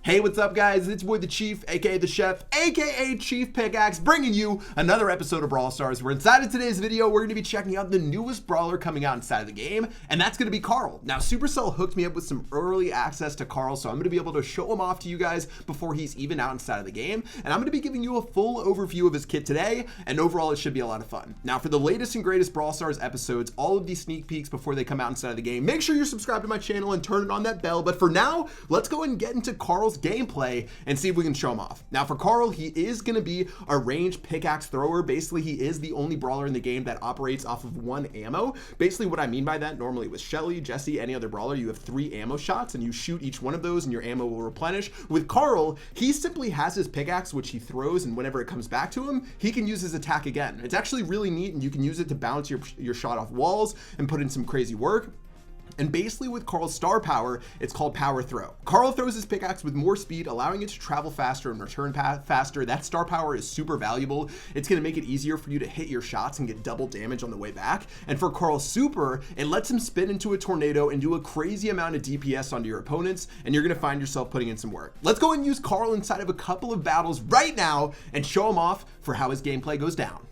Hey, what's up guys? It's boy the Chief, aka the Chef, aka Chief Pickaxe, bringing you another episode of Brawl Stars, where inside of today's video, we're going to be checking out the newest brawler coming out inside of the game, and that's going to be Carl. Now, Supercell hooked me up with some early access to Carl, so I'm going to be able to show him off to you guys before he's even out inside of the game, and I'm going to be giving you a full overview of his kit today, and overall it should be a lot of fun. Now, for the latest and greatest Brawl Stars episodes, all of these sneak peeks before they come out inside of the game, make sure you're subscribed to my channel and turn on that bell. But for now, let's go and get into Carl's gameplay and see if we can show him off. Now for Carl, he is going to be a ranged pickaxe thrower. Basically, he is the only brawler in the game that operates off of one ammo. Basically, what I mean by that, normally with Shelly, Jesse, any other brawler, you have 3 ammo shots and you shoot each one of those and your ammo will replenish. With Carl, he simply has his pickaxe, which he throws, and whenever it comes back to him, he can use his attack again. It's actually really neat, and you can use it to bounce your shot off walls and put in some crazy work. And basically with Carl's star power, it's called power throw. Carl throws his pickaxe with more speed, allowing it to travel faster and return faster. That star power is super valuable. It's going to make it easier for you to hit your shots and get double damage on the way back. And for Carl's super, it lets him spin into a tornado and do a crazy amount of DPS onto your opponents, and you're going to find yourself putting in some work. Let's go and use Carl inside of a couple of battles right now and show him off for how his gameplay goes down.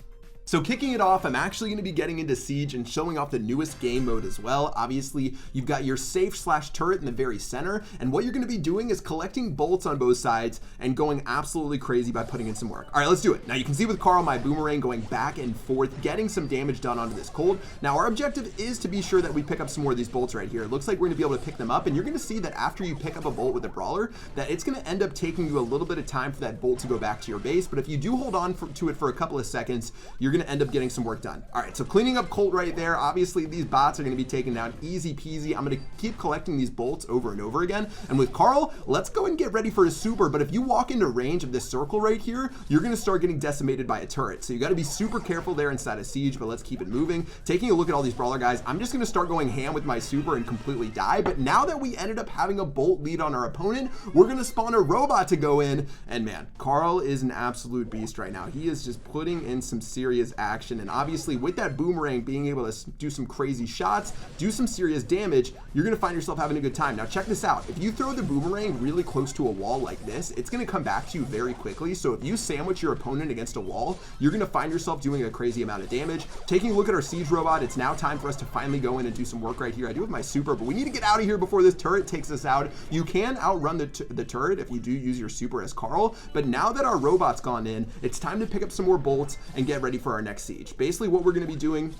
So kicking it off, I'm actually going to be getting into Siege and showing off the newest game mode as well. Obviously, you've got your safe/turret in the very center, and what you're going to be doing is collecting bolts on both sides and going absolutely crazy by putting in some work. All right, let's do it. Now you can see with Carl, my boomerang going back and forth, getting some damage done onto this cold. Now our objective is to be sure that we pick up some more of these bolts right here. It looks like we're going to be able to pick them up, and you're going to see that after you pick up a bolt with a brawler, that it's going to end up taking you a little bit of time for that bolt to go back to your base. But if you do hold on to it for a couple of seconds, you're going to end up getting some work done. All right, so cleaning up Colt right there. Obviously, these bots are going to be taken down easy peasy. I'm going to keep collecting these bolts over and over again. And with Carl, let's go and get ready for his super. But if you walk into range of this circle right here, you're going to start getting decimated by a turret. So you got to be super careful there inside of Siege, but let's keep it moving. Taking a look at all these brawler guys, I'm just going to start going ham with my super and completely die. But now that we ended up having a bolt lead on our opponent, we're going to spawn a robot to go in. And man, Carl is an absolute beast right now. He is just putting in some serious action. And obviously with that boomerang being able to do some crazy shots, do some serious damage, you're going to find yourself having a good time. Now check this out. If you throw the boomerang really close to a wall like this, it's going to come back to you very quickly. So if you sandwich your opponent against a wall, you're going to find yourself doing a crazy amount of damage. Taking a look at our Siege robot, it's now time for us to finally go in and do some work right here. I do have my super, but we need to get out of here before this turret takes us out. You can outrun the turret if you do use your super as Carl, but now that our robot's gone in, it's time to pick up some more bolts and get ready for our next Siege. Basically what we're going to be doing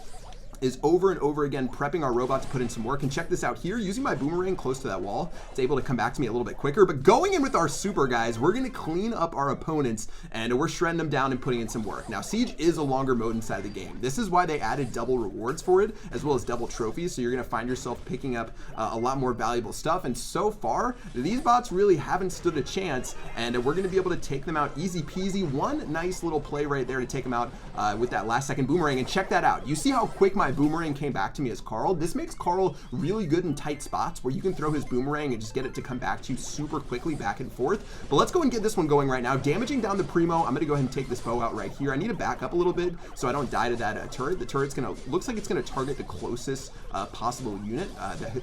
is over and over again prepping our robot to put in some work. And check this out here, using my boomerang close to that wall, it's able to come back to me a little bit quicker. But going in with our super guys, we're going to clean up our opponents and we're shredding them down and putting in some work. Now Siege is a longer mode inside the game. This is why they added double rewards for it, as well as double trophies. So you're going to find yourself picking up a lot more valuable stuff. And so far, these bots really haven't stood a chance, and we're going to be able to take them out easy peasy. One nice little play right there to take them out with that last second boomerang. And check that out. You see how quick my boomerang came back to me as Carl? This makes Carl really good in tight spots where you can throw his boomerang and just get it to come back to you super quickly back and forth. But let's go and get this one going right now. Damaging down the primo. I'm going to go ahead and take this bow out right here. I need to back up a little bit so I don't die to that turret. The turret's going to, looks like it's going to target the closest possible unit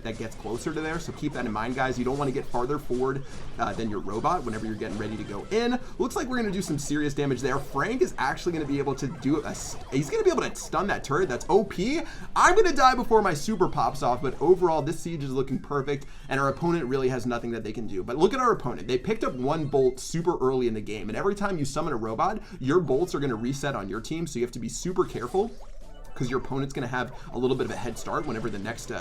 that gets closer to there. So keep that in mind, guys. You don't want to get farther forward than your robot whenever you're getting ready to go in. Looks like we're going to do some serious damage there. Frank is actually going to be able to do he's going to be able to stun that turret. That's OP. I'm going to die before my super pops off, but overall this Siege is looking perfect, and our opponent really has nothing that they can do. But look at our opponent. They picked up one bolt super early in the game, and every time you summon a robot, your bolts are going to reset on your team, so you have to be super careful, because your opponent's going to have a little bit of a head start whenever the next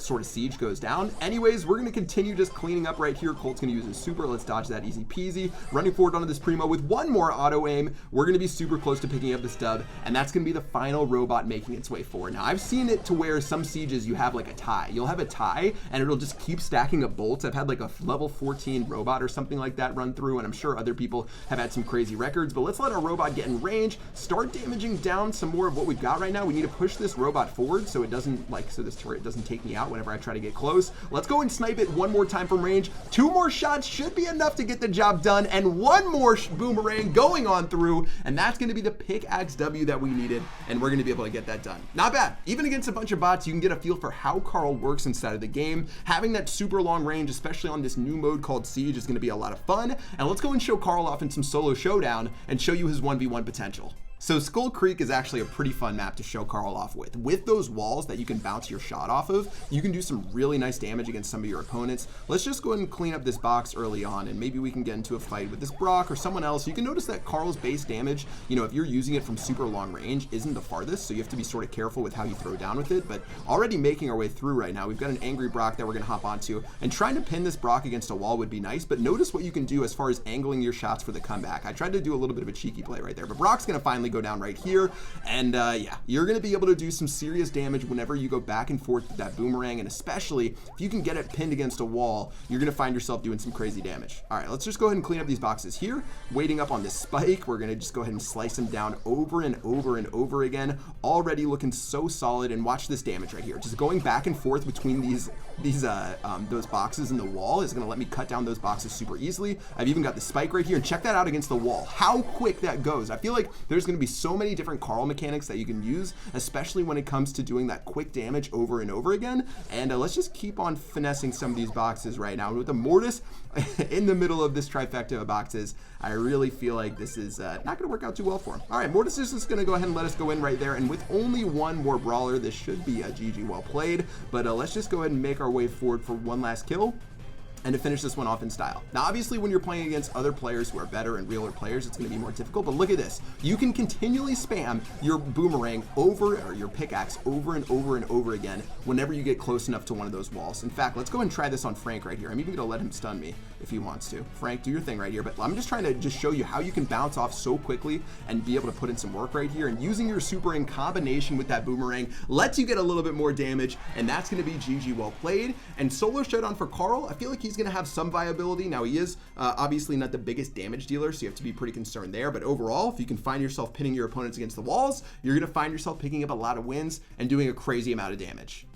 sort of Siege goes down. Anyways, we're going to continue just cleaning up right here. Colt's going to use his super. Let's dodge that easy peasy. Running forward onto this primo with one more auto aim. We're going to be super close to picking up this dub, and that's going to be the final robot making its way forward. Now, I've seen it to where some Sieges you have like a tie. You'll have a tie, and it'll just keep stacking up bolts. I've had like a level 14 robot or something like that run through, and I'm sure other people have had some crazy records. But let's let our robot get in range, start damaging down some more of of what we've got right now. We need to push this robot forward so it doesn't, so this turret doesn't take me out whenever I try to get close. Let's go and snipe it one more time from range. 2 more shots should be enough to get the job done, and 1 more boomerang going on through, and that's going to be the pickaxe W that we needed, and we're going to be able to get that done. Not bad. Even against a bunch of bots, you can get a feel for how Carl works inside of the game. Having that super long range, especially on this new mode called Siege, is going to be a lot of fun. And let's go and show Carl off in some solo showdown and show you his 1v1 potential. So Skull Creek is actually a pretty fun map to show Carl off with. With those walls that you can bounce your shot off of, you can do some really nice damage against some of your opponents. Let's just go ahead and clean up this box early on, and maybe we can get into a fight with this Brock or someone else. You can notice that Carl's base damage, if you're using it from super long range, isn't the farthest, so you have to be sort of careful with how you throw down with it. But already making our way through right now, we've got an angry Brock that we're going to hop onto, and trying to pin this Brock against a wall would be nice, but notice what you can do as far as angling your shots for the comeback. I tried to do a little bit of a cheeky play right there, but Brock's going to finally go down right here. And yeah, you're going to be able to do some serious damage whenever you go back and forth with that boomerang, and especially if you can get it pinned against a wall, you're going to find yourself doing some crazy damage. All right, let's just go ahead and clean up these boxes here. Waiting up on this spike, we're going to just go ahead and slice them down over and over and over again. Already looking so solid, and watch this damage right here. Just going back and forth between those boxes and the wall is going to let me cut down those boxes super easily. I've even got the spike right here, and check that out against the wall. How quick that goes. I feel like there's going to be so many different Carl mechanics that you can use, especially when it comes to doing that quick damage over and over again. And let's just keep on finessing some of these boxes right now. With the Mortis in the middle of this trifecta of boxes, I really feel like this is not going to work out too well for him. All right, Mortis is just going to go ahead and let us go in right there. And with only 1 more Brawler, this should be a GG well played. But let's just go ahead and make our way forward for one last kill, and to finish this one off in style. Now, obviously, when you're playing against other players who are better and realer players, it's going to be more difficult, but look at this. You can continually spam your boomerang or your pickaxe over and over and over again whenever you get close enough to one of those walls. In fact, let's go and try this on Frank right here. I'm even going to let him stun me if he wants to. Frank, do your thing right here, but I'm just trying to just show you how you can bounce off so quickly and be able to put in some work right here, and using your super in combination with that boomerang lets you get a little bit more damage, and that's going to be GG well played. And solo showdown for Carl, I feel like he's going to have some viability. Now, he is obviously not the biggest damage dealer, so you have to be pretty concerned there, but overall, if you can find yourself pinning your opponents against the walls, you're going to find yourself picking up a lot of wins and doing a crazy amount of damage.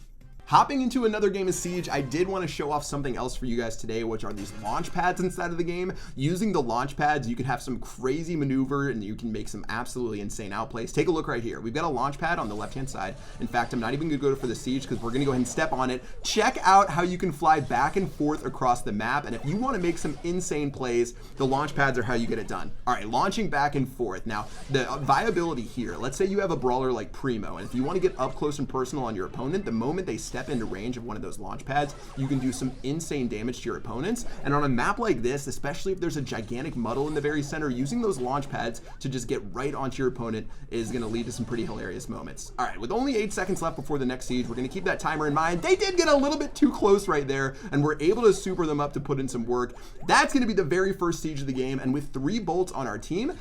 Hopping into another game of Siege, I did want to show off something else for you guys today, which are these launch pads inside of the game. Using the launch pads, you can have some crazy maneuver, and you can make some absolutely insane outplays. Take a look right here. We've got a launch pad on the left-hand side. In fact, I'm not even going to go for the Siege because we're going to go ahead and step on it. Check out how you can fly back and forth across the map, and if you want to make some insane plays, the launch pads are how you get it done. All right, launching back and forth. Now, the viability here, let's say you have a Brawler like Primo, and if you want to get up close and personal on your opponent, the moment they step into range of one of those launch pads, you can do some insane damage to your opponents. And on a map like this, especially if there's a gigantic muddle in the very center, using those launch pads to just get right onto your opponent is going to lead to some pretty hilarious moments. All right, with only 8 seconds left before the next siege, we're going to keep that timer in mind. They did get a little bit too close right there, and we're able to super them up to put in some work. That's going to be the very first siege of the game, and with 3 bolts on our team.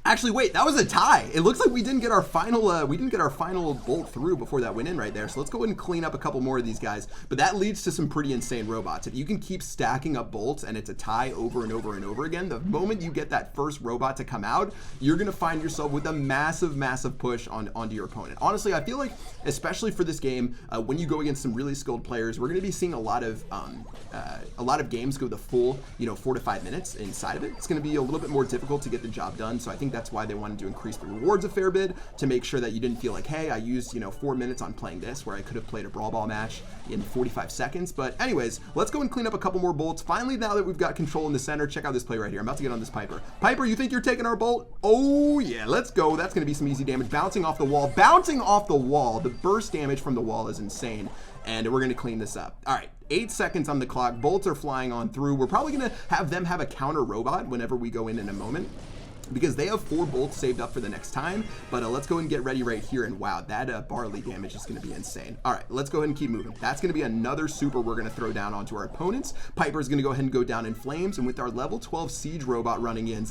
Actually, wait, that was a tie. It looks like we didn't get our final bolt through before that went in right there. So let's go ahead and clean up a couple more of these guys. But that leads to some pretty insane robots. If you can keep stacking up bolts and it's a tie over and over and over again, the moment you get that first robot to come out, you're going to find yourself with a massive, massive push onto your opponent. Honestly, I feel like, especially for this game, when you go against some really skilled players, we're going to be seeing a lot of games go the full, 4 to 5 minutes inside of it. It's going to be a little bit more difficult to get the job done. So I think that's why they wanted to increase the rewards a fair bit, to make sure that you didn't feel like, hey, I used 4 minutes on playing this where I could have played a Brawl Ball match in 45 seconds. But anyways, let's go and clean up a couple more bolts. Finally, now that we've got control in the center, check out this play right here. I'm about to get on this Piper. Piper, you think you're taking our bolt? Oh yeah, let's go. That's going to be some easy damage. Bouncing off the wall. Bouncing off the wall. The burst damage from the wall is insane, and we're going to clean this up. All right. 8 seconds on the clock. Bolts are flying on through. We're probably going to have them have a counter robot whenever we go in a moment, because they have 4 bolts saved up for the next time. But let's go and get ready right here. And wow, that barley damage is going to be insane. All right, let's go ahead and keep moving. That's going to be another super we're going to throw down onto our opponents. Piper's going to go ahead and go down in flames. And with our level 12 siege robot running in,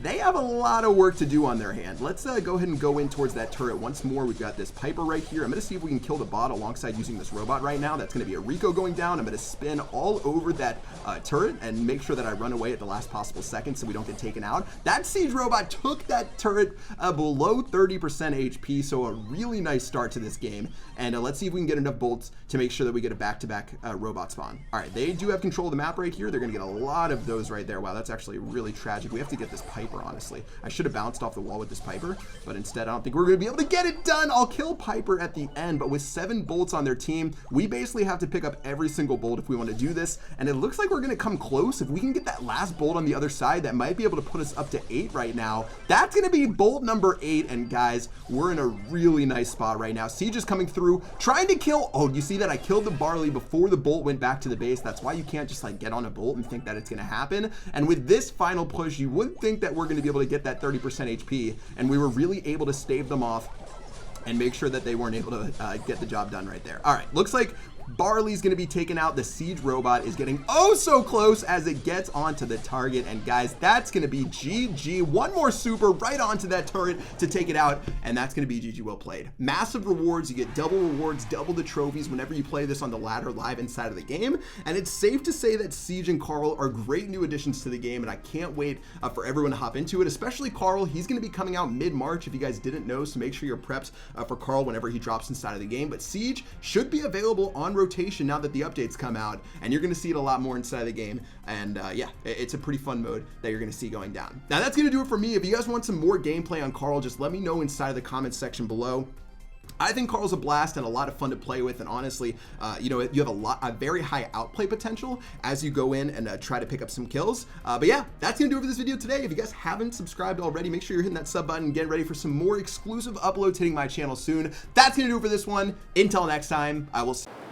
they have a lot of work to do on their hand. Let's go ahead and go in towards that turret once more. We've got this Piper right here. I'm going to see if we can kill the bot alongside using this robot right now. That's going to be a Rico going down. I'm going to spin all over that turret and make sure that I run away at the last possible second so we don't get taken out. That siege robot took that turret below 30% HP, so a really nice start to this game. And let's see if we can get enough bolts to make sure that we get a back-to-back robot spawn. All right, they do have control of the map right here. They're going to get a lot of those right there. Wow, that's actually really tragic. We have to get this Piper, honestly. I should have bounced off the wall with this Piper, but instead I don't think we're going to be able to get it done. I'll kill Piper at the end, but with 7 bolts on their team, we basically have to pick up every single bolt if we want to do this, and it looks like we're going to come close. If we can get that last bolt on the other side, that might be able to put us up to 8 right now. That's going to be bolt number 8, and guys, we're in a really nice spot right now. Siege is coming through, trying to kill. Oh, you see that? I killed the Barley before the bolt went back to the base. That's why you can't just like get on a bolt and think that it's going to happen. And with this final push, you would think that we're going to be able to get that 30% HP, and we were really able to stave them off and make sure that they weren't able to get the job done right there. All right, looks like Barley's going to be taken out. The siege robot is getting oh so close as it gets onto the target, and guys, that's going to be GG. One more super right onto that turret to take it out, and that's going to be GG. Well played. Massive rewards. You get double rewards, double the trophies whenever you play this on the ladder live inside of the game, and it's safe to say that Siege and Carl are great new additions to the game, and I can't wait for everyone to hop into it, especially Carl. He's going to be coming out mid-March if you guys didn't know, so make sure you're prepped for Carl whenever he drops inside of the game. But Siege should be available on rotation now that the updates come out, and you're going to see it a lot more inside of the game. And yeah, it's a pretty fun mode that you're going to see going down. Now that's going to do it for me. If you guys want some more gameplay on Carl, just let me know inside of the comments section below. I think Carl's a blast and a lot of fun to play with, and honestly, you know, you have a very high outplay potential as you go in and try to pick up some kills. But yeah, that's gonna do it for this video today. If you guys haven't subscribed already, make sure you're hitting that sub button and getting ready for some more exclusive uploads hitting my channel soon. That's gonna do it for this one. Until next time, I will see you.